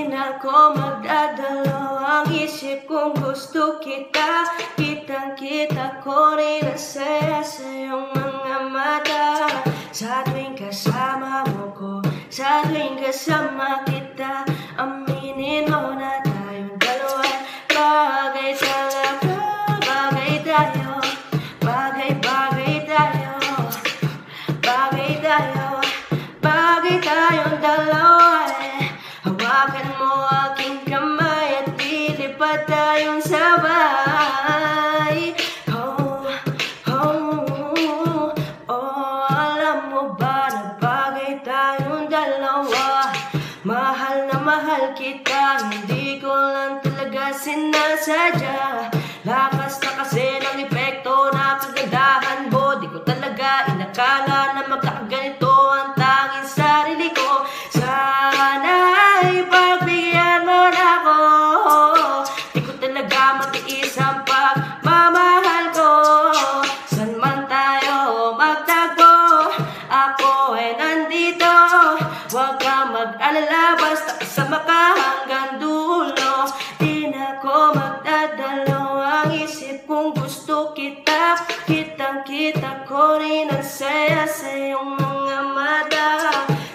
Di na ko magdadalawang isip kung gusto kita. Kitang-kita ko rin ang saya sa iyong mga mata. Sa tuwing kasama mo ko, sa tuwing kasama kita, aminin mo na tayong dalawa bagay talaga. Bagay tayo, bagay-bagay tayo, bagay tayo, bagay tayong dalawa. Hawakan mo aking kamay at lilipat tayong sabay. Oh, oh, oh, alam mo ba na bagay tayong dalawa? Mahal na mahal kita, hindi ko lang talaga sinasadya. Lakas na kasi ng epekto na kagandahan mo. Di ko talaga inakala na magkakaganito ang tanging sarili ko. Sana'y pagbigyan mo na ako. Di ko talaga matiis ang pagmamahal ko. San man tayo magtagpo, ako ay nandito. Huwag kang mag-alala, basta kasama ka hanggang dulo. Di na ko magdadalawang isip kung gusto kita. Kitang-kita ko rin ang saya sa iyong mga mata.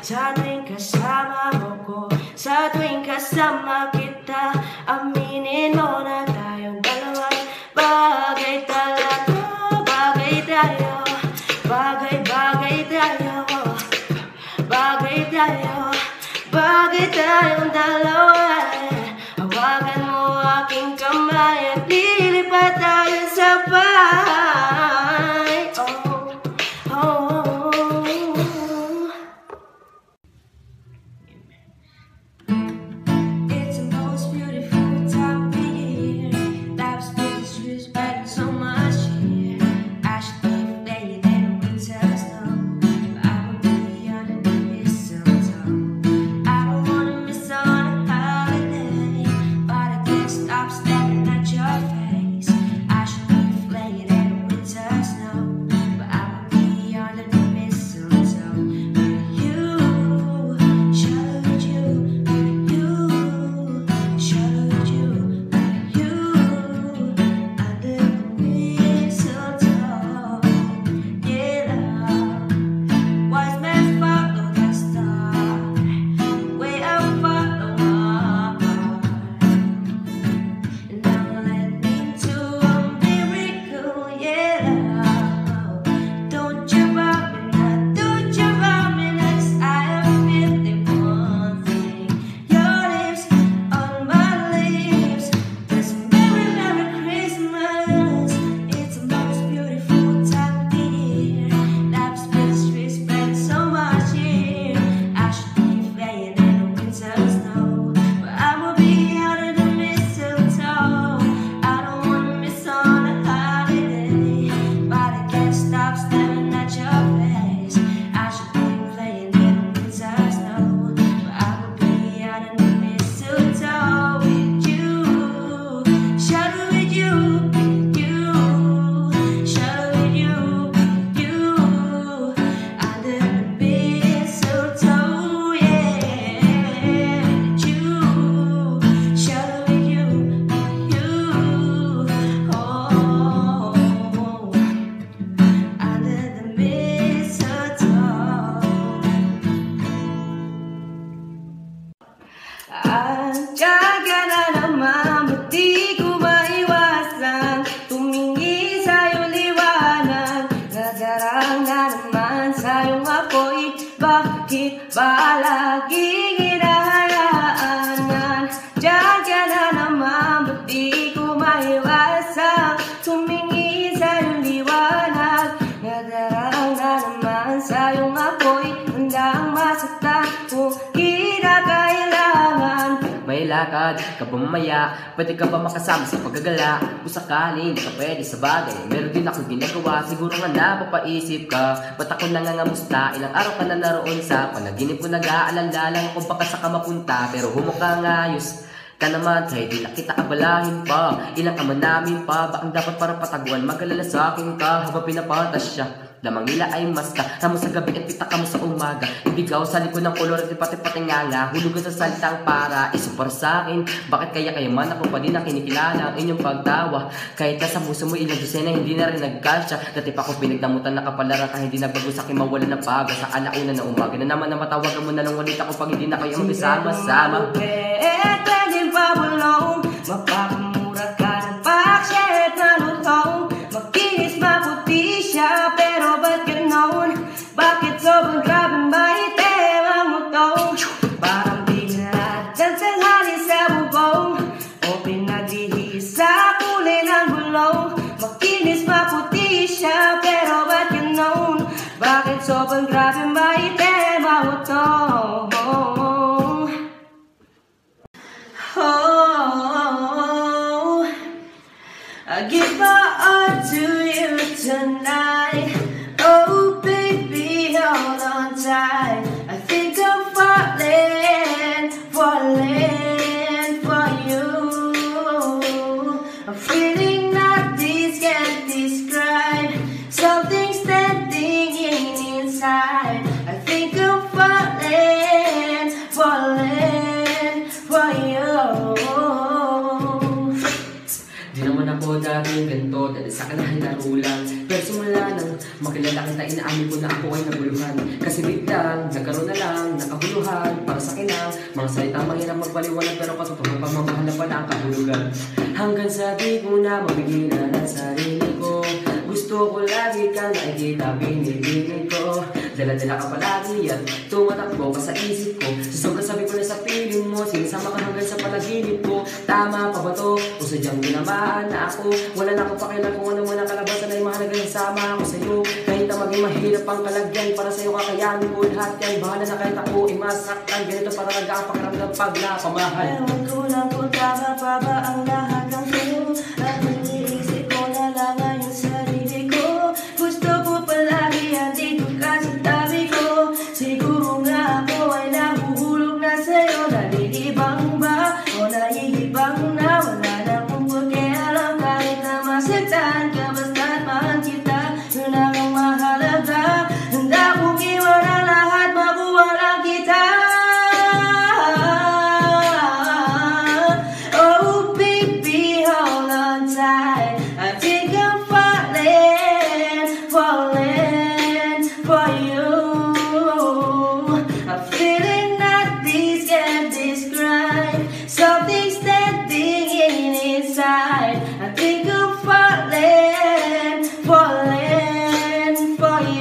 Sa tuwing kasama mo ko, sa tuwing kasama kita, aminin mo na tayong dalawa'y bagay talaga. Bagay tayo, bagay-bagay tayo, bagay tayo, bagay tayong dalawa. Hawakan mo aking kamay at lilipat tayo sabay. Oh, oh, oh. It's the most beautiful time of the year. Life's biggest dreams, but so much here. I should be playing in the winter snow, but I will be under the mistletoe. I don't wanna miss on a holiday, but I can't stop staring at your face. I should be playing in the winter snow, but I will be under the mistletoe. You, should you, should you, under the mistletoe. Yeah, wise men follow the star, way I follow my heart, and I'm letting into a miracle. Yeah, don't you worry now, don't you worry now, 'cause I am feeling one thing. Your lips on my lips. This Merry Merry Christmas. It's the most beautiful time of the year. Life's best trees spend so much here. I should be playing in the winter snow, but I will be under the mistletoe. I don't wanna miss on a holiday, but I can't stop staring at your face. I should be playing in the winter snow, but I will be under the mistletoe with you. Shadow with you, shadow with you, under the mistletoe, yeah. With you, shadow with you, oh, under the mistletoe. Ang gagana naman, ba't di ko maiwasan tumingin sa'yo liwanag. Nadarang na naman sa'yong apoy, bakit ba laging hinahayaan? Diyan na naman, ba't di ko maiwasan tumingin sa'yong liwanag. Nadarang na naman sa'yong apoy, handang masaktan kung kinakailangan. May lakad ka ba mamaya? Pwede ka ba makasama sa paggagala? Kung sakaling di ka pwede sa bagay, meron din akong ginagawa. Siguro nga napapaisip ka, ba't ako nangangamusta? Ilang araw ka na naroon sa panaginip ko, nag-aalala lang kung baka saka mapunta. Pero humukhang ayos ka naman kahit di na kita abalahin pa. Ilang ama namin pa ba ang dapat para pataguan? Mag-alala sa akin ka habang pinapatas siya. Damang nila ay maska, ramo sa gabi at pitaka mo sa umaga. Ibigaw sa likod ng kolor at pati-pati nganga. Hulugan sa salitang para, para sa akin. Bakit kaya man ako pa din na kinikilala ang inyong pagtawa? Kahit nasa puso mo ilang dosena, hindi na rin nagkasya. Dati pa ko pinagdamutan na kapalara kahit hindi nagbago sa akin mawala ng paga. Sa alauna na umaga na naman na matawagan mo na lang ulit ako pag hindi na kayo magkasama-sama. Pwedeng pabulong, mapakamura ka ng paksyet na lutong. Makinis maputi siya, pero ba't ganon? Bakit sobrang grabe maitim ang mutong? Parang di natin tanghali sa bubong, o pinaglihis sa kulay ng gulong. Makinis maputi siya, pero ba't ganon? Bakit sobrang grabe maitim ang mutong? Oh, I give my all to you tonight. Oh, baby, hold on tight. I think I'm falling for you. I'm feeling like this can't describe. Something standing inside. I think I'm falling for you. Di naman ako dating ganito, dahil sa kanahin laro lang. Pero simula nang makilala kita, inaamin ko na ako ay naguluhan. Kasi biglang, nagkaroon na lang, nakahuluhan. Para sa akin ang mga salitang mahirap magpaliwanag, pero katotoong pagmamahal na pala ang kahulugan. Hanggang sa di ko na mabigilan ang sarili ko. Gusto ko lagi kang nakikita, binibinig ko. Dala-dala ka palagi at tumatakbo ka sa isip ko. Sa sobrang sabi ko na sa piling mo, sinasama ka hanggang sa panaginip ko. Tama pa ba to? O sadyang ginamaan na ako? Wala na akong pakialam kung ano mo na kalabasan ay mahalaga yung sama ako sa'yo. Kahit na maging mahirap ang kalagyan, para sa'yo kakayanin ko lahat yan. Bahala na kahit ako ay masaktan. Ganito para nag-apakiramdam pag napamahal. Ewan ko lang kung tama pa ba ang lahat ng sa'yo. At iniisip ko na lang ngayon sarili ko. Gusto ko palagi andito ka sa tabi ko. Siguro nga ako ay nahuhulog na sa'yo. Nalilibang ba o nahihibang na? Wala na kong pakialam kahit na masaktan ka. Basta't mahal kita, yun ang mahalaga. Handa kong iwan ang lahat, makuha lang kita. Oh baby, hold on tight. I think I'm falling for you. I'm feeling that this can't describe. Something standing inside. I think I'm falling for you.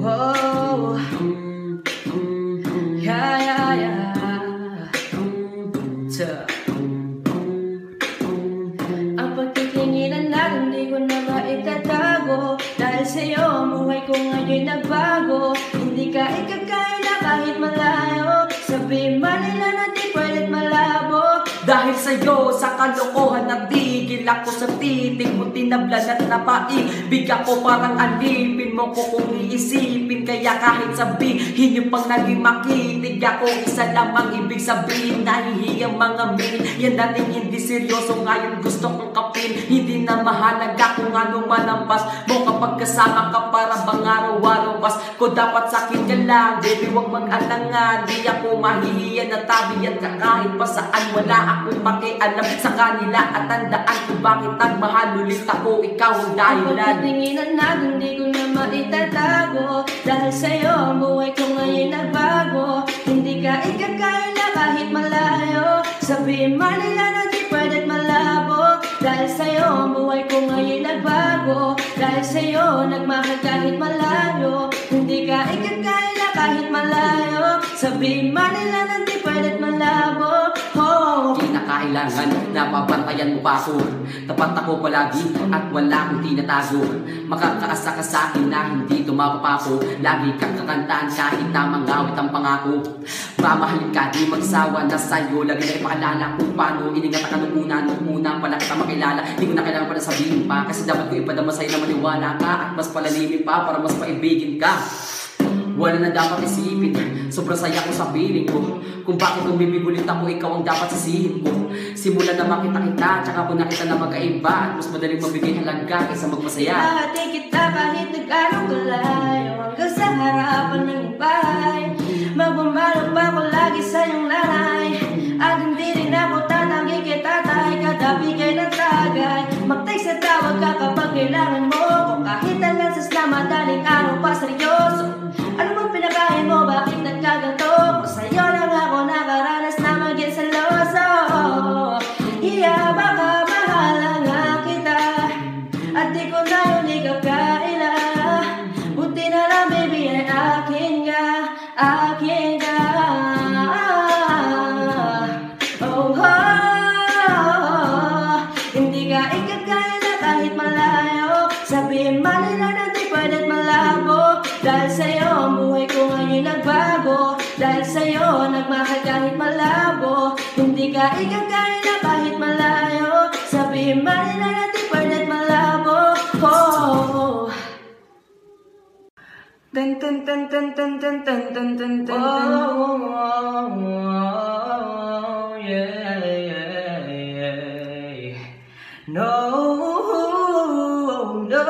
Whoa. Yeah. Ang pagtitinginan natin di ko na maitatago. Dahil sa'yo ang buhay ko ngayon nagbago. Hindi ka ikakaila kahit malayo. Sabihin man nila na di pwedeng malabo. Dahil sa'yo, sa kalokohan nagtigil ako sa titig mo, tinablan at napaibig ako. Parang alipin mo ko kung iisipin. Kaya kahit sabihin yung pang naging makinig ako, isa lamang ibig sabihin, nahihiyang mga min. Yan dating hindi seryoso, ngayon gusto kong kapin. Hindi na mahalaga kung ano man ang pas mo kapag kasama ka, para bang araw-araw pas ko dapat sakin ka lang. Baby, huwag mag-alangan, di ako mahihiyan na tabi at kahit pa saan wala akong pakialam sa kanila. At tandaan ko bakit nagmahal ulit ako, ikaw ang dahilan. Ang pagtitinginan natin di ko na maitatago. Dahil sa'yo ang buhay ko ngayon nagbago. Hindi ka ikakaila kahit malayo. Sabihin man nila na di pwedeng malabo. Dahil sa'yo ang buhay ko ngayon nagbago. Dahil sa'yo nagmahal kahit malayo. Hindi ka ikakaila kahit malayo. Sabihin man nila na di pwedeng malabo. Oh. Di na kailangan na pabantayan mo pa ako. Tapat ako palagi at wala akong tinatago. Makakaasa ka sa akin na hindi tumapapako. Lagi kang kakantaan kahit na mangawit ang pangako. Mamahalin ka, di magsawa na sa'yo. Lagi na ipaalala kung paano iningatan ka nung una pala kita makilala. Di ko na kailangan pa na sabihin pa, kasi dapat ko ipadama sa'yo na maniwala ka at mas palalimin pa para mas paibigin ka. Wala na dapat isipin, sobrang saya ko sa piling ko. Kung bakit umibigulit ako, ikaw ang dapat sisihin ko. Simula na makita kita, tsaka po nakita na magkaiba. At mas madaling mabigay halaga kaysa magmasaya. Hati kita kahit nag-anong kalayo, hanggang sa harapan ng iba'y magmamalo pa ko lagi sa iyong nanay. At hindi rin ako tatanggi kay tatay, kada bigay ng tagay. Mag-text at tawag ka kapag kailangan mo ko, kahit hanggang sa madaling araw pa seryoso. Ano bang pinakain mo, bakit nagkaganto? Kung sa'yo lang ako nakaranas na maging seloso. Iya, baka bahala nga kita, at di ko na yun ikaw kaila. Buti na lang baby ay akin ka, akin ka. Oh, oh, hindi ka ikakaya na kahit malayo. Sabihin mali na natin pwedeng malabo. Dahil sa'yo ang buhay ko ngayon nagbago. Dahil sa'yo nagmahal kahit malabo. Hindi ka ikakaya na kahit malayo. Sabihin mali na natin pwedeng malabo. Oh, Ten ten ten ten ten ten ten ten ten ten. Oh, yeah, yeah, yeah. No, no.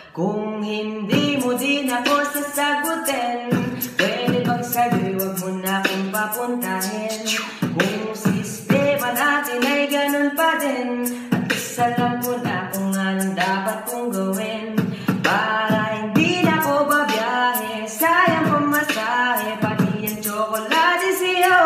Kung hindi mo din ako sasagutin, pwede bang sabi wag mo na akong papuntahin. Kung sistema natin ay ganun pa din, at isa lang ko na kung anong dapat kong gawin. Para hindi na ko babiyahe, sayang pamasahe, pati yung tsokolate sa'yo.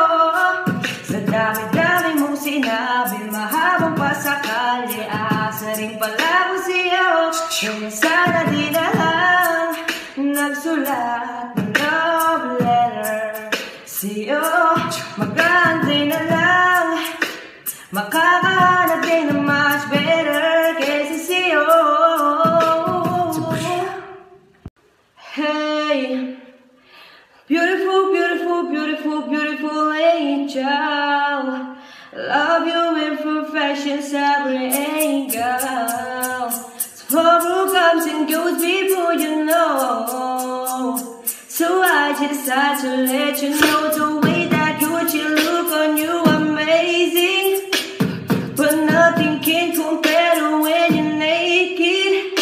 Sa dami-dami mong sinabi, mahabang pa sa kalye, aasa rin pala ko sa'yo. Kaya sana di na lang nagsulat ng love letter sa'yo. Mag-aantay na lang, makakahanap din ng much better kaysa sa'yo. Hey, beautiful, beautiful, beautiful, beautiful angel. Love you in perfection, every angel. Tomorrow comes and goes before you know. So I just had to let you know the way that Gucci look on you amazing. But nothing can compare to when you're naked.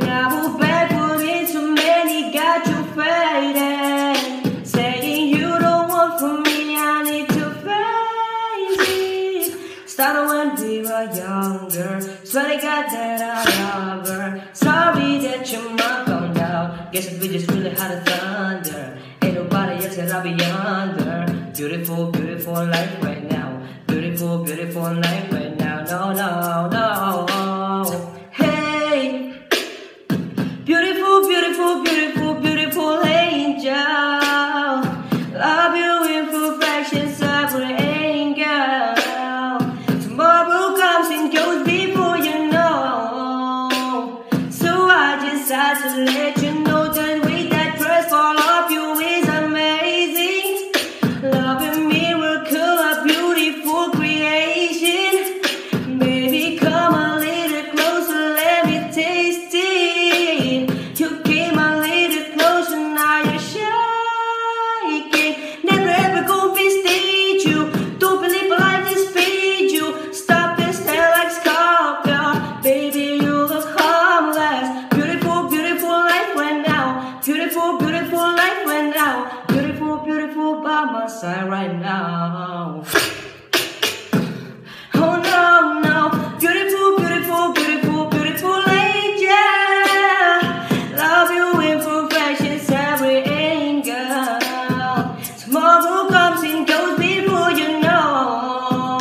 Now back for it, too many got you faded. Saying you don't want from me, I need to face it. Started when we were younger, swear to God that I love her. Sorry that your mom found out, guess we just really had a thunder. Ain't nobody else that I'll be under. Beautiful, beautiful life right now. Beautiful, beautiful life right now. No, no, no. Hey, beautiful, beautiful, beautiful, beautiful angel. Love you in perfection, every angel. Tomorrow comes and goes before you know. So I just had to let you know that way that first fall off you is amazing. Loving me will kill a beautiful creation. Baby, come a little closer, let me taste it. You came a little closer, now you're shaking. Never ever gonna be stage you. Don't believe I just feed you. Stop and stare like sculpture. Baby, you look harmless. Beautiful, beautiful life right now. Beautiful, beautiful life right now. Beautiful, beautiful by my side right now. Oh no, no. Beautiful, beautiful, beautiful, beautiful angel. Love you in perfection, every angel. Tomorrow comes and goes before you know.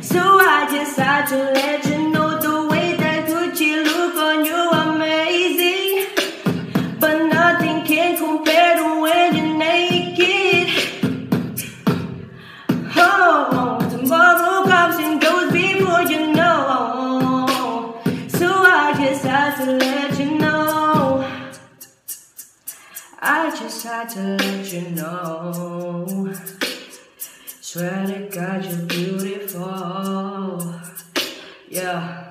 So I just had to let you know the way that Gucci look on you amazing. But nothing can compare to when you're naked. Oh, tomorrow comes and goes before you know. So I just had to let you know. I just had to let you know. Swear to God you're beautiful. Yeah.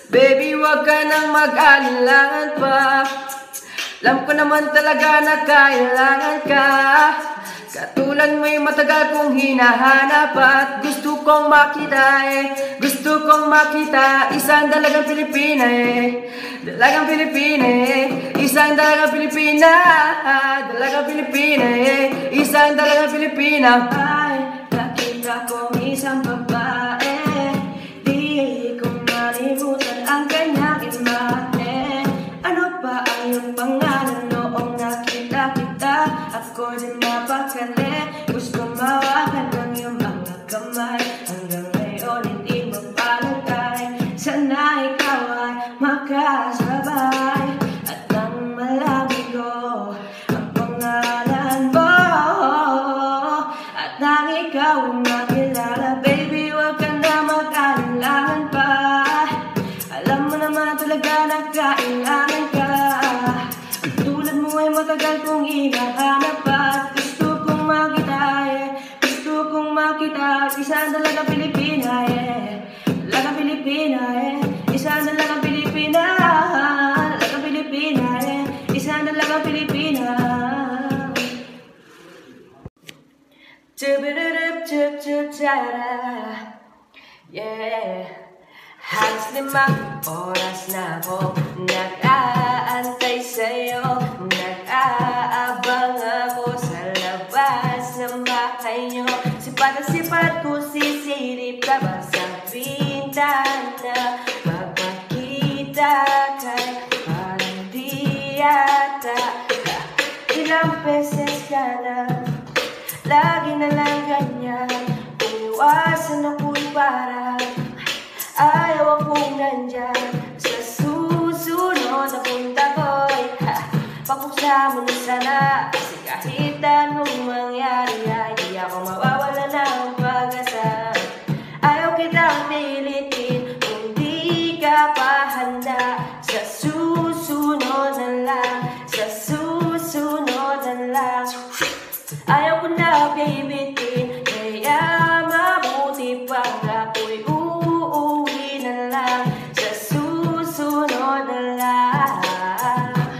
Baby, wag ka nang mag-alinlangan pa. Alam ko naman talaga na kailangan ka. Katulad mo'y matagal kong hinahanap at gusto kong makita gusto kong makita isang dalagang Pilipina dalagang Pilipina isang dalagang Pilipina dalagang Pilipina isang dalagang Pilipina. Ay, nakita kong isang babae, di ko malimutan ang kanyang imahe. Ano ba ang iyong pangalan noong nakita kita? Ako din mapakali, gusto mawakan ng iyong mga kamay. Hanggang ngayon hindi mapalagay, sana ikaw ay makasabay. At nang malaman ko ang pangalan mo, at nang ikaw ang makilala, baby, wag ka na mag-alinlangan pa. Alam mo naman talaga na kailangan ka. Ang tulad mo ay matagal kong hinahanap at gusto kong makita gusto kong makita isang dalagang Pilipina dalagang Pilipina isang dalagang Pilipina dalagang Pilipina isang dalagang Pilipina. Yeah. Halos 5 oras na ako nag-aantay sa'yo, nag-aabang ako sa labas ng bahay nyo. Sipat na sipat ko sisilip ka ba sa bintana? Magpakita ka, parang di yata. Ilang beses ka na, lagi na lang ganyan. Umiwasan ako'y parang ayaw akong nandyan. Sa susunod na punta ko'y pabuksan mo na sana. Kasi kahit anong mangyari ay di ako mawawala ng pag-asa. Ayaw kitang pilitin kung di ka pa handa. Sa susunod na lang, sa susunod na lang. Ayaw ko na bibitin, kaya mabuti pa ako'y uuwi na lang. Sa susunod na lang.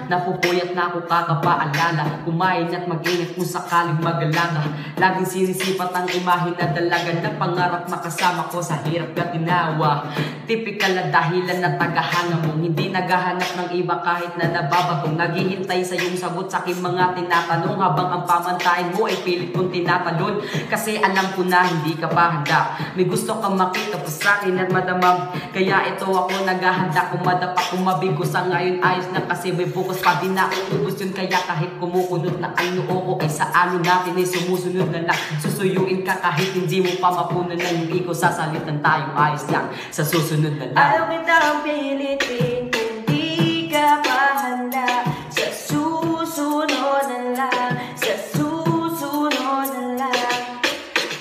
Napupuyat na ako kakapaalala, kumain at mag-ingat kung sakaling mag-alaga. Laging sinisipat ang imahe na dalaga na pangarap makasama ko sa hirap at ginawa. Tipikal na dahilan na tagahanga mo, hindi naghahanap ng iba kahit na nababagong. Naghihintay sa iyong sagot sa aking mga tinatanong, habang ang pamantayan mo ay pilit kong tinatalon. Kasi alam ko na hindi ka pa handa, may gusto kang makita pa sa akin at madamag. Kaya ito ako naghahanda, kung madapa kung mabigo sa ngayon ayos na, kasi may bukas pa din na ubus yun. Kaya kahit kumukunot na ang noo ko ay sa ano natin ay sumusunod na lang. Susuyuin ka kahit hindi mo pa mapunan ng hindi ko sasalitan, tayong ayos lang sa susunod na lang. Ayaw kitang pilitin kung di ka pa handa. Sa susunod na lang, sa susunod na lang.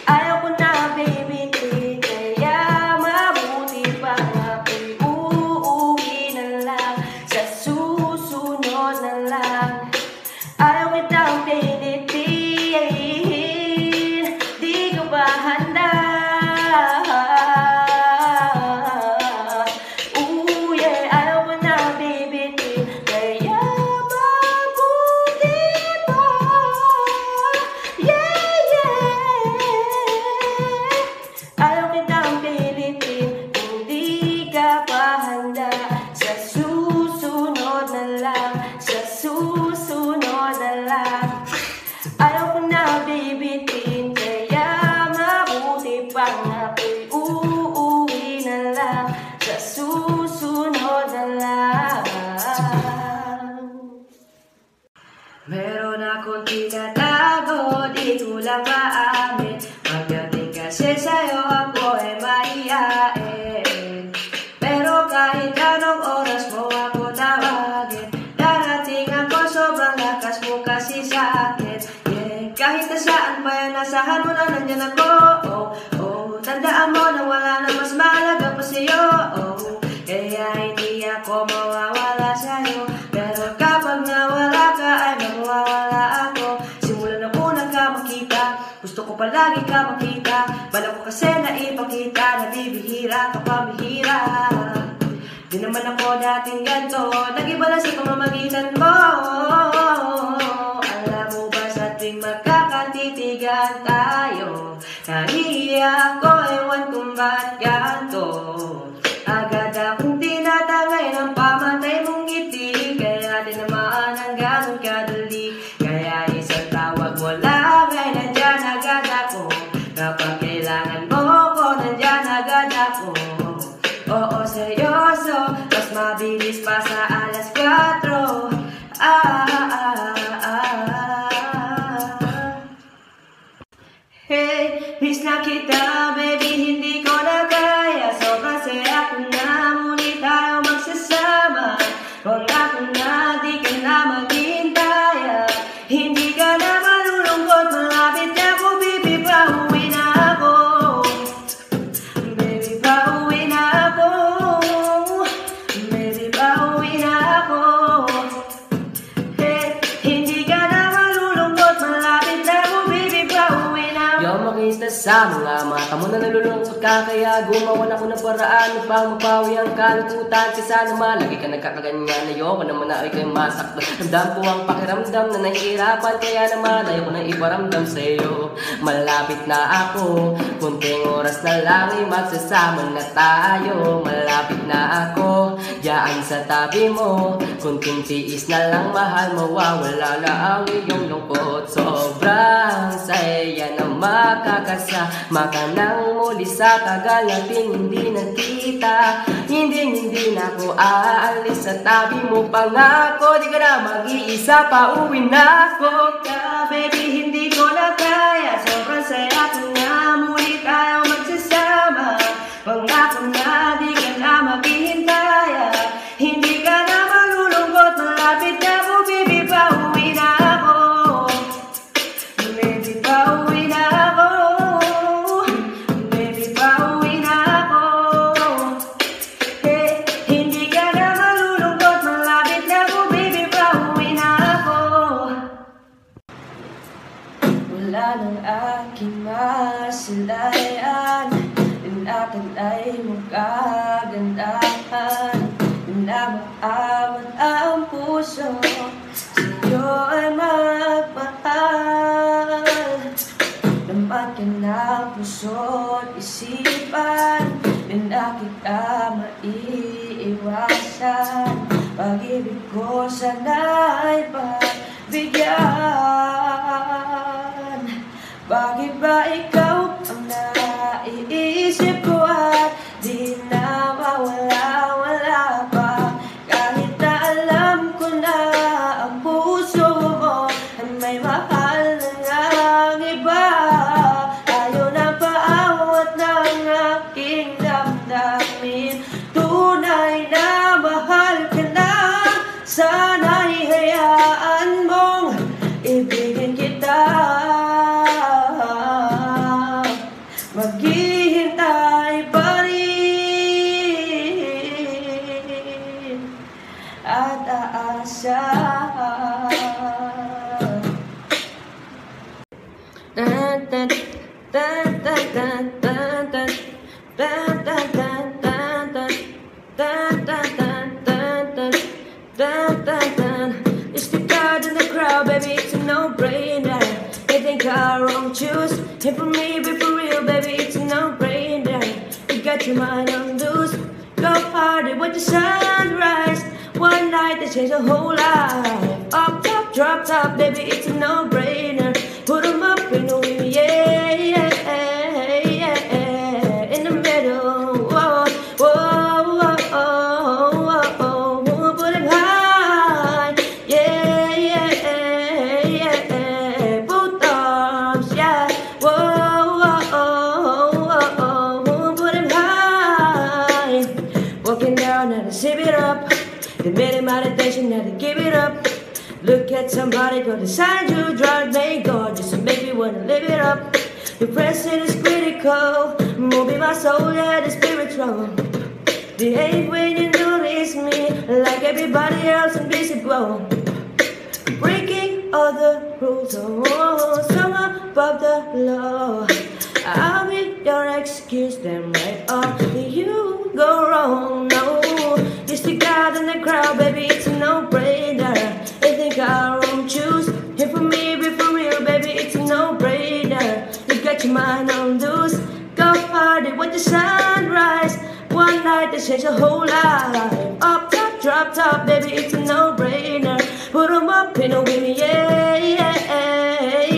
Ayaw ko na bibitin, kaya mabuti pa ako'y uuwi na lang. Sa susunod na lang. Ayaw kitang pilitin, di ka ba handa? Ayaw ko naman ako dating ganto. Nag-iba lang sa pamamagitan mo. Alam mo ba sa tuwing magkakatitigan tayo, nahihiya ako, ewan kung ba't ganto. Agad akong tinatangay ng pamatay mong ngiti, kaya tinamaan ang ganun kadali. Kaya isang tawag mo lang ay nandyan agad ako. Kapag kailangan mo ko, nandyan agad ako. Oo, seryoso, mas mabilis pa sa alas 4. Hey, miss na kita, baby, hindi ko na kaya. Sobrang saya ko na, muli tayo magsasama. Pangako na, di ka na maghintaya. Hindi ka na malulungkot, malapit na ako, baby, pauwi na ako. Baby, pauwi na ako. Baby, pauwi na ako. Hey, hindi ka na malulungkot, malapit na ako, baby, pauwi na ako. Yo, makista sa mga mata mo na nalulungkot ka, kaya gumawa ako ng paraan upang mapawi ang kalungkutan. Kaysa naman lagi ka nagkakaganyan, ayoko naman na ikaw'y masaktan. Ramdam ko ang pakiramdam na nahihirapan, kaya naman ayoko na iparamdam sa'yo. Malapit na ako, kunting oras na lang ay magsasama na tayo. Malapit na ako, diyaan sa tabi mo, kunting tiis na lang mahal, mawawala na ang iyong lungkot. Sobrang saya na makakasama ka nang muli sa tagal nating hindi nagkita. Hindi na ako aalis sa tabi mo, pangako di ka na mag-iisa, pauwi na ako. Baby, hindi ko na kaya, sobrang saya ko na, muli tayo magsasama. Pangako na, di ka na maghihintaya. Hindi ka na malulungkot, malapit na ako, baby, pauwi na ako. Baby, pauwi na ako. Baby, pauwi na ako. Hey, hindi ka na malulungkot, malapit na ako, baby, pauwi na ako. Wala ng aking masilayan, inatin ay magkagandahan. Na maawat ang puso, sa'yo ay magmahal. Naman ka ng puso't isipan, pinakit ka maiiwasan. Pag-ibig ko sana'y pagbigyan. Bakit ba ikaw ang naiisip ko at di na mawala-wala pa? Kahit na alam ko na ang puso mo ay may mahal ng iba. Ayaw na paawat ng aking damdamin, tunay na mahal ka na. Sana'y hayaan mong ibigin kita. Maghihintay pa rin at aasahan. It's the crowd in the crowd, baby, it's a no-brainer. They think I wrong choose, and for me, be for real, baby, it's a no-brainer. You got your mind on loose, go party with the sunrise. One night they change the whole life. Up top, drop top, baby, it's a no-brainer. Put them up in the wheel, yeah, yeah, yeah, yeah. In the middle, whoa, whoa, whoa, whoa, whoa, whoa. Put them high, yeah, yeah, yeah, yeah. Both arms, yeah, whoa, whoa, whoa, whoa. Put them high. Walking down and I sip it up. They made a meditation and they give it up. Look at somebody go decide you drive me gorgeous and make me wanna live it up. Your presence is critical, moving my soul, yeah, the spiritual. The hate when you notice me, like everybody else invisible. Breaking all the rules, oh, someone above the law. I'll be your excuse, then right off you go wrong, no. This like to change your whole life. Up top, drop top, baby, it's a no-brainer. Put 'em up in a wheel, yeah, yeah,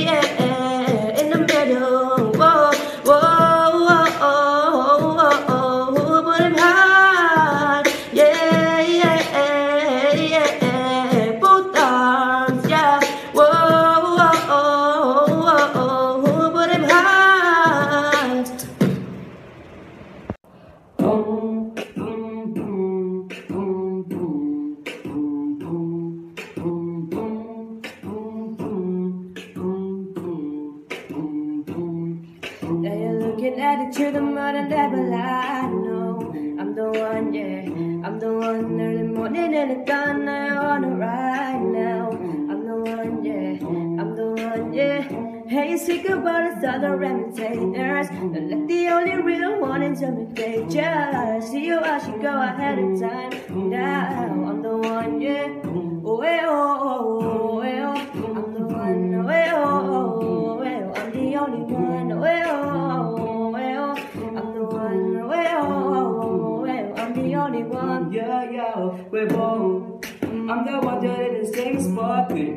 yeah. In the middle, whoa, whoa, whoa, whoa, whoa. Put 'em high, yeah, yeah, yeah. Both arms, yeah, whoa, whoa, whoa. Put 'em high. Boom, boom, boom, boom, boom, boom, boom, boom, boom, boom, boom, boom, boom, boom. Now you're looking at it to the mud and never lie. No, I'm the one, yeah. I'm the one early morning in the dawn. Now you wanna ride now. I'm the one, yeah. I'm the one, yeah. Hey, you sick about the other imitators. Don't let the only real one intimidate ya. See you as you go ahead of time. Now I'm the one, yeah. Oh, eh, oh, eh, oh. I'm the one, oh, eh, oh, eh, oh. I'm the only one, oh, eh, oh, eh, oh. I'm the one, oh, eh, oh, eh, oh. I'm the only one. Yeah, yeah, we're both. I'm the one that in the same spot with.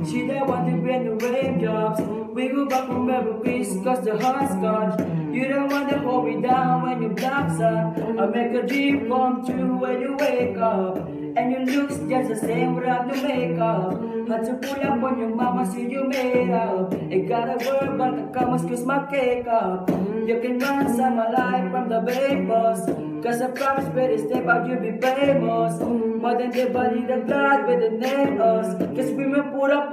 She the one to bring the rain jobs. We go back from memories cause the heart's gone. You the one that hold me down when you blocks up. I make a dream come true when you wake up. And your looks just the same without no makeup. Had to pull up on your mama, see you made up. It gotta work, but I come excuse my cake up. You can run some my life from the vapors. Cause I promise better step out, you'll be famous. More than the body, the blood with the name us. Cause we may put up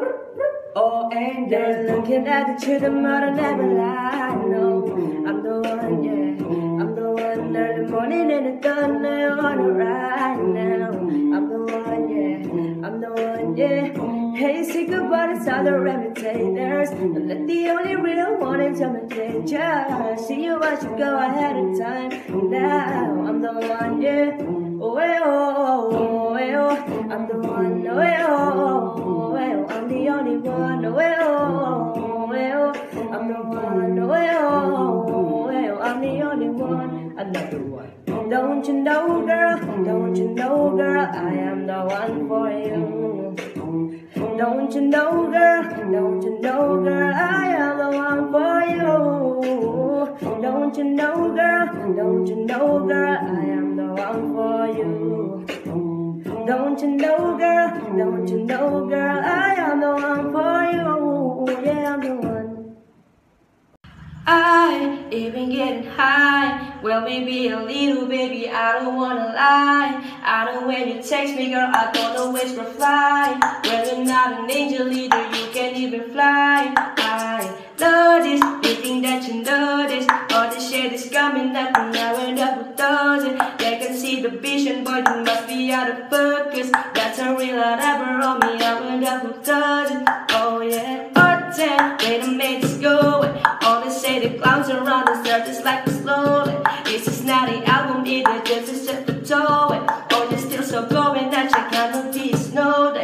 oh angels. They're looking at the truth, I'm not never lie. No, I'm the one, yeah. I'm the one early morning in the dawn. I wanna ride now. I'm the one, yeah. I'm the one, yeah. Hey, sick about it's other imitators. Don't let the only real one intimidate ya. See you as you go ahead of time. Now I'm the one, yeah. Oh, eh, oh, eh, oh. I'm the one, oh, eh, oh, eh, oh. I'm the only one, oh, eh, oh, eh, oh. I'm the one, oh, eh, oh, eh, oh. I'm the only one, another one. Don't you know, girl? Don't you know, girl? I am the one for you. Don't you know, girl? Don't you know, girl? I am the one for you. Don't you know, girl? Don't you know, girl? I am the one for you. Don't you know, girl? Don't you know, girl? I am the one for you. Yeah, I'm the one. I even getting high. Well, maybe a little, baby. I don't wanna lie. I know when you text me, girl, I don't always reply. Well, you're not an angel either. You can't even fly. I love this. You think that you know this? All this shit is coming up, and I went up who does it. They can see the vision, but you must be out of focus. That's a real ever on me. I went up who does it. Oh yeah. Oh damn. Wait a minute, it's going. All they say the clowns around the surface like the slowly. This is not the album either, just a set the toe. Oh, you're still so going that you cannot be snowed.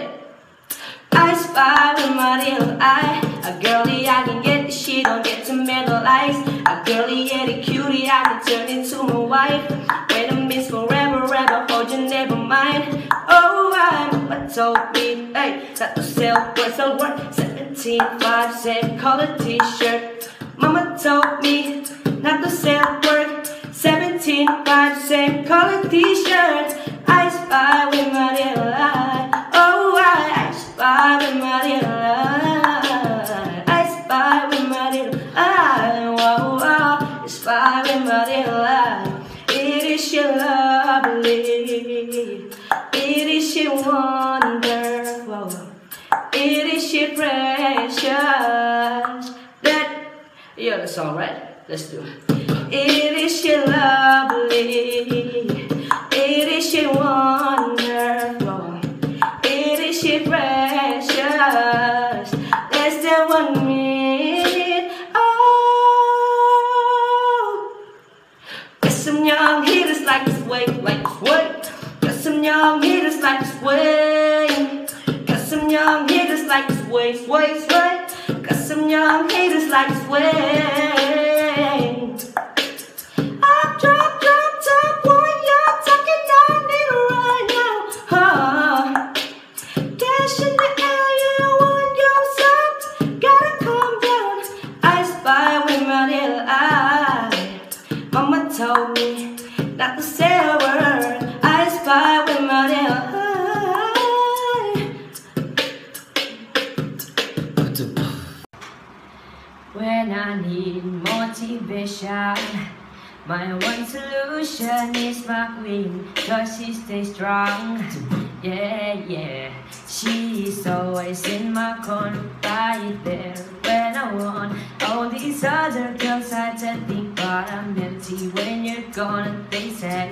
I spy with my little eye. A girlie, I can get the shit, don't get to mentalize. A girlie, yeah, the cutie, I can turn into my wife. Wait a minute, forever, ever, hold you, never mind. Oh, mama told me, hey, not to sell words, I'll work 17.5 cent color t-shirt. Mama told me not to sell work 17.5 cent color t-shirt. I spy with my little eye. Oh, I spy with my little eye. I spy with my little eye. Wow, wow. I spy with my little eye. It is she lovely. It is she wonderful. It is she precious. Yeah, that's all right. Let's do it. It is she lovely. It is she wonderful. It is she precious. Less than 1 minute. Oh, got some young hitters like this way, like this way. Got some young hitters like this way. Got some young hitters like this way, sway, sway. Got some young haters like this way. I drop top, boy, Not to say a word, I spy with my eye. When I need motivation, my one solution is my queen, cause she stays strong. Yeah, yeah, she is always in my corner, right there when I want. All these other girls I just think, but I'm empty when you're gone. They say,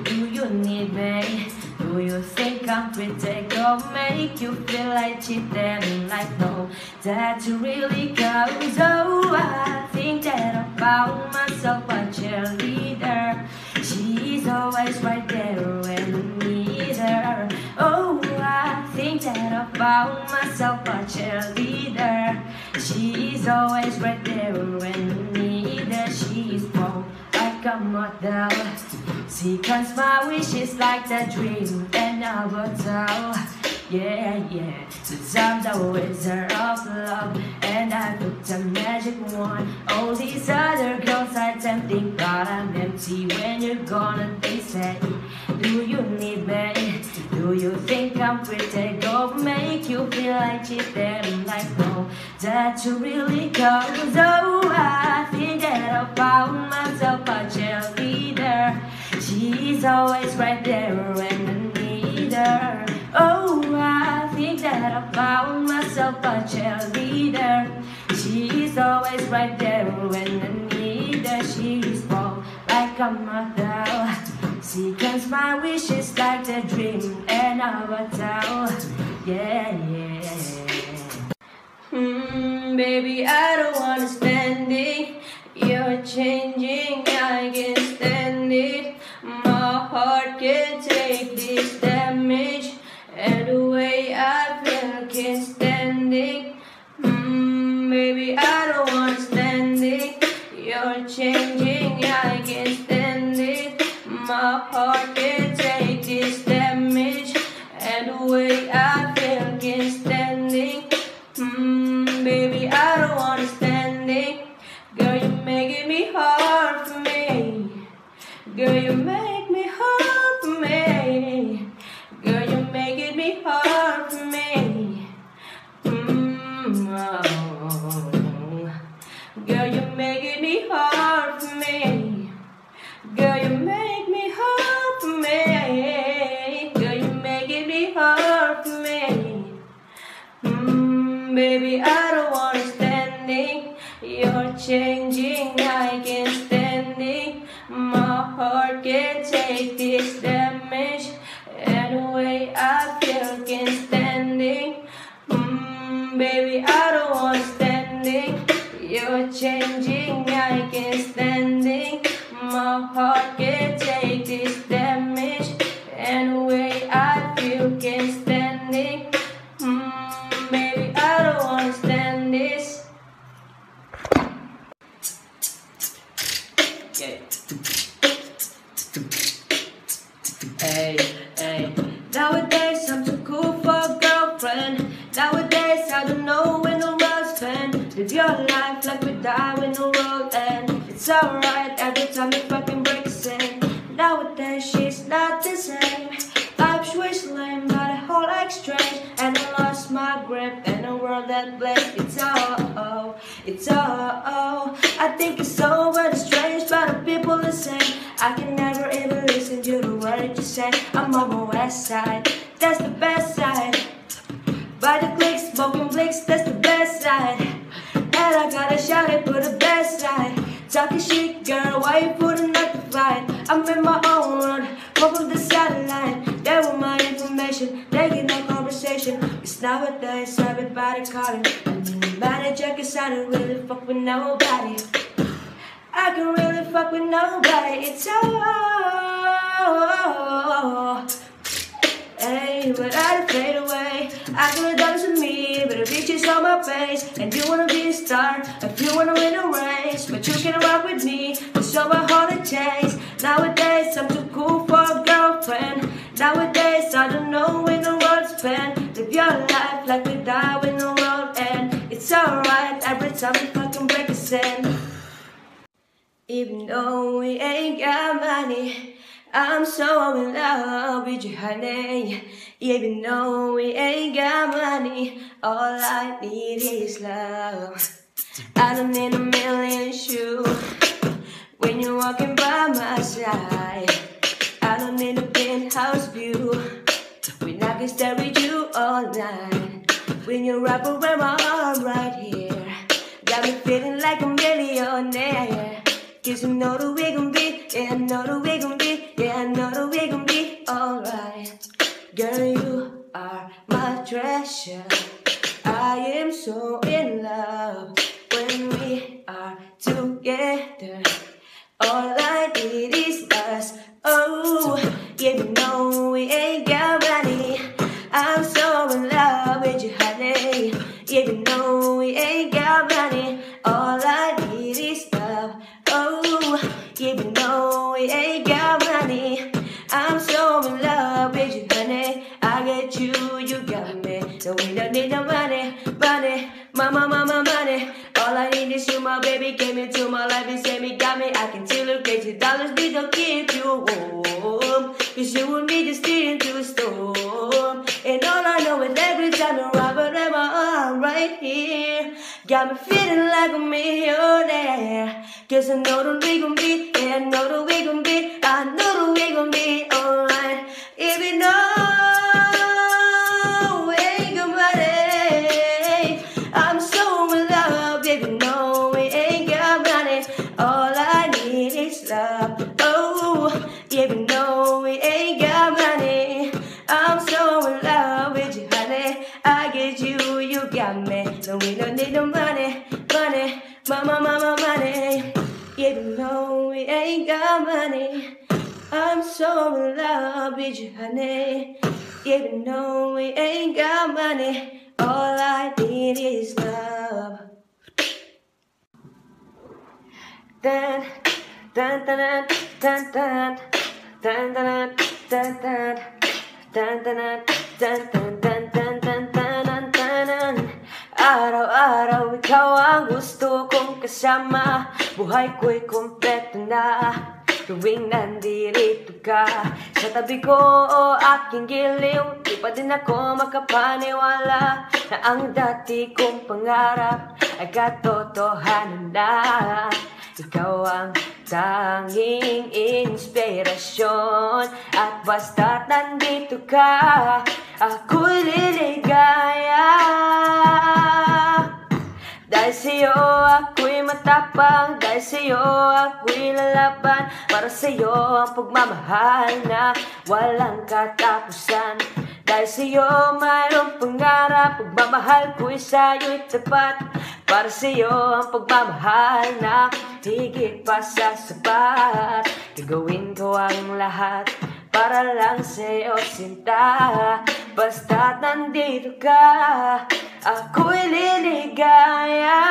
do you need me? Do you think I'm pretty? Go make you feel like cheating, like no, that you really goes. Oh, I think that I found myself a cheerleader. She's always right there when I need her. Oh, I think that I found myself a cheerleader. She's always right there when I need her. She's warm like a model. She grants my wishes like a dream and I will tell. Yeah, yeah, since I'm the wizard of love and I put the magic wand. All these other girls are tempting, but I'm empty when you're gone. And they say, do you need me? Do you think I'm pretty? Go make you feel like cheating, like no, that you really goes. Oh, I think that I found myself a cheerleader. She's always right there when I need her. Oh, I think that I found myself a cheerleader. She's always right there when I need her. She's warm like a model. She grants my wishes like a dream and I will tell. Yeah, yeah. Baby, I don't wanna stand it. You're changing, I can't stand it. My heart can't take this damage. And the way I feel, can't stand it. Baby, I don't wanna stand it. You're changing, I can't stand it. My heart can't take this damage. And the way I feel, can't stand it. Baby, I don't wanna stand it. Girl, you're making me hard for me. Girl, you make me hard for me. Girl, you're making me hard for me. Girl, you're making me hard for me. Girl, you make me hard for me. Girl, you're making me hard for me. Baby, I don't wanna stand it. You're changing, I can't stand it. My heart can't take this damage. And the way I feel, can't stand it. Baby, I don't wanna stand it. You're changing, I can't stand it. My heart can't take this damage. And the way I feel, can't stand it. Baby, I don't wanna stand this. Yeah. Hey, hey. Nowadays I'm too cool for a girlfriend. Nowadays I don't know when the world's spent. Live your life like we die when the world ends. It's alright every time it fucking breaks in. Nowadays she's not the same. Life's was lame, but a whole like strange. And I lost my grip in a world that blames. It's all, it's all. I think it's so very strange, but the people the same. I can never even listen to the word you say. I'm on the west side, that's the best side. By the clicks, smoking blicks, that's the best side. And I gotta shout it for the best side. Talking shit, girl, why you putting up the fight? I'm in my own world, off of the satellite. There with my information, they get no conversation. It's nowadays, everybody calling. And then the manager cause I don't really fuck with nobody. I can really fuck with nobody. It's all. Hey, but I fade away. I can have done with me, but it reaches on my face. And you wanna be a star, if you wanna win a race. But you can rock with me, it's so hard to chase. Nowadays I'm too cool for a girlfriend. Nowadays I don't know when the world's spent. Live your life like we die when the world ends. It's alright every time we fucking break a sin. Even though we ain't got money, I'm so in love with you, honey. Even though we ain't got money, all I need is love. I don't need a million shoes when you're walking by my side. I don't need a penthouse view when I can stay with you all night. When you wrap around my arm right here, got me feeling like a millionaire. 'Cause you know that we gon' be, yeah, I know that we gon' be, yeah, I know that we gon' be alright. Girl, you are my treasure. I am so in love when we are together. All I need is us. Oh, even though we ain't got money, I'm so in love with you, honey. Even though we ain't got money, all I need is love. Oh, even though we ain't got money, I'm so in love with you, honey. I get you, you got me. No, we don't need no money, money, mama, money. All I need is you, my baby. Came into my life and saved me, got me. I can tell you crazy dollars, we don't keep you warm. 'Cause you and me just into a storm. And all I know is every time you rub it in my arm right here, got me feeling like a millionaire. 'Cause I know that we gon' be, yeah, I know that we gon' be, I know that we gon' be alright. Even though we ain't got money, I'm so in love. Even though we ain't got money, all I need is love. Oh, even though we ain't got money, I'm so in love with you, honey. I get you, you got me. No, we don't need no money, money, mama, money. Even though we ain't got money, I'm so in love with you, honey. Even though we ain't got money, all I need is love. Dun, dun, dun, dun, dun, dun, dun, dun, dun, dun. Dun dun dun dun dun dun dun dun dun dun. Araw-araw ikaw ang gusto kong kasama. Buhay ko'y kompleto na tuwing nandito ka sa tabi ko o aking giliw. Di pa din ako makapaniwala na ang dati kong pangarap ay katotohanan na. Ikaw ang tanging inspirasyon, at basta't nandito ka, ako'y liligaya. Dahil sa'yo ako'y matapang, dahil sa'yo ako'y lalaban. Para sa'yo ang pagmamahal na walang katapusan. Dahil sa'yo mayroong pangarap, pagmamahal ko'y sa'yo'y tapat. Para sa'yo ang pagmamahal na higit pa sa sapat. Gagawin ko ang lahat para lang sa'yo, sinta. Basta't nandito ka, ako'y liligaya.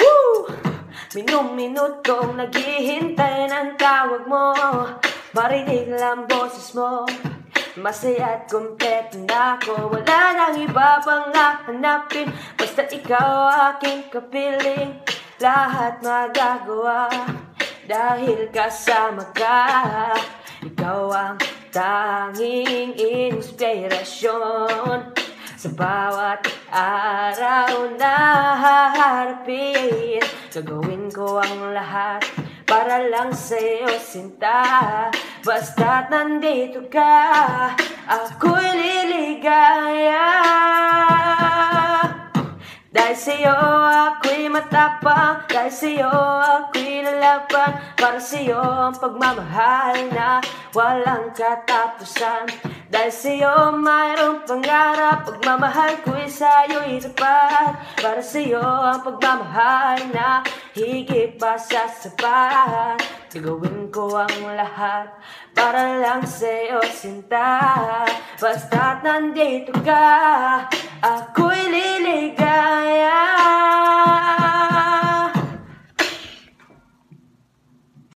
Woo! Minum-minutong naghihintay ng tawag mo, marinig lang boses mo. Masaya at kompleto na ako, wala nang iba pang hahanapin. Basta ikaw aking kapiling, lahat magagawa dahil kasama ka. Ikaw ang tanging inspirasyon sa bawat araw na haharapin. Gagawin ko ang lahat para lang sa'yo, sinta. Basta't nandito ka, ako'y liligaya. Dahil sa'yo ako'y matapang, dahil sa'yo ako'y lalaban. Para sa'yo ang pagmamahal na walang katapusan. Dahil sa'yo mayroong pangarap, pagmamahal ko'y sa'yo'y tapat. Para sa'yo ang pagmamahal na higit pa sa sapat. Gagawin ko ang lahat para lang sa'yo, sinta. Basta't nandito ka, ako'y liligaya.